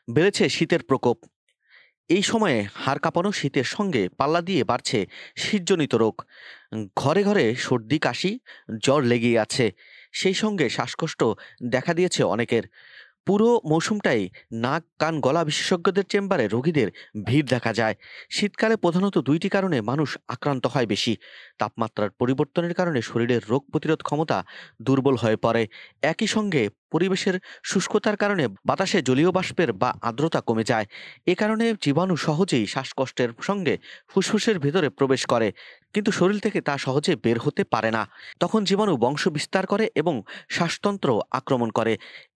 বেড়েছে শীতের প্রকোপ। এই সময়ে হাড় কাঁপানো শীতের সঙ্গে পাল্লা দিয়ে বাড়ছে শীতজনিত রোগ। ঘরে ঘরে সর্দি কাশি জ্বর লেগেই আছে। সেই সঙ্গে শ্বাসকষ্ট দেখা দিয়েছে অনেকের। পুরো মৌসুমটাই নাক কান গলা বিশেষজ্ঞদের চেম্বারে রোগীদের ভিড় দেখা যায়। শীতকালে প্রধানত দুইটি কারণে মানুষ আক্রান্ত হয় বেশি। তাপমাত্রার পরিবর্তনের কারণে শরীরের রোগ প্রতিরোধ ক্ষমতা দুর্বল হয়ে পড়ে। একই সঙ্গে পরিবেশের শুষ্কতার কারণে বাতাসে জলীয় বাষ্পের বা আর্দ্রতা কমে যায়। এ কারণে জীবাণু সহজেই শ্বাসকষ্টের সঙ্গে ফুসফুসের ভেতরে প্রবেশ করে, কিন্তু শরীর থেকে তা সহজে বের হতে পারে না। তখন জীবাণু বংশ বিস্তার করে এবং শ্বাসতন্ত্র আক্রমণ করে।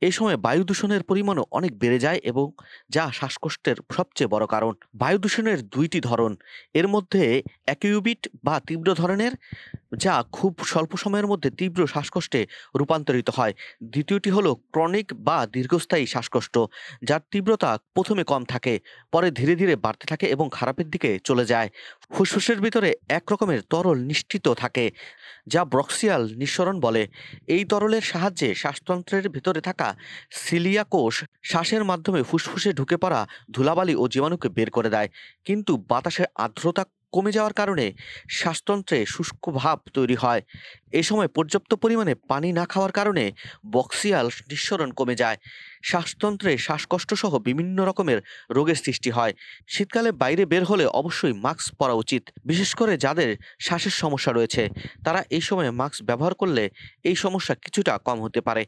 এই সময় বায়ু দূষণের পরিমাণও অনেক বেড়ে যায় এবং যা শ্বাসকষ্টের সবচেয়ে বড় কারণ। বায়ু দূষণের দুইটি ধরন। এর মধ্যে অ্যাকিউবিট বা তীব্র ধরনের, যা খুব স্বল্প সময়ের মধ্যে তীব্র শ্বাসকষ্টে রূপান্তরিত হয়। দ্বিতীয়টি হলো ক্রনিক বা দীর্ঘস্থায়ী শ্বাসকষ্ট, যার তীব্রতা প্রথমে কম থাকে, পরে ধীরে ধীরে বাড়তে থাকে এবং খারাপের দিকে চলে যায়। ফুসফুসের ভিতরে এক রকমের তরল নিষ্ঠিত থাকে, যা ব্রক্সিয়াল নিঃসরণ বলে। এই তরলের সাহায্যে শ্বাসতন্ত্রের ভিতরে থাকা সিলিয়া কোষ শ্বাসের মাধ্যমে ফুসফুসে ঢুকে পড়া ধুলাবালি ও জীবাণুকে বের করে দেয়। কিন্তু বাতাসের আর্দ্রতা কমে যাওয়ার কারণে শ্বাসতন্ত্রে শুষ্ক ভাব তৈরি হয়। এ সময় পর্যাপ্ত পরিমাণে পানি না খাওয়ার কারণে বক্সিয়াল নিঃসরণ কমে যায়। শ্বাসতন্ত্রে শ্বাসকষ্ট সহ বিভিন্ন রকমের রোগের সৃষ্টি হয়। শীতকালে বাইরে বের হলে অবশ্যই মাস্ক পরা উচিত, বিশেষ করে যাদের শ্বাসের সমস্যা রয়েছে। তারা এই সময়ে মাস্ক ব্যবহার করলে এই সমস্যা কিছুটা কম হতে পারে।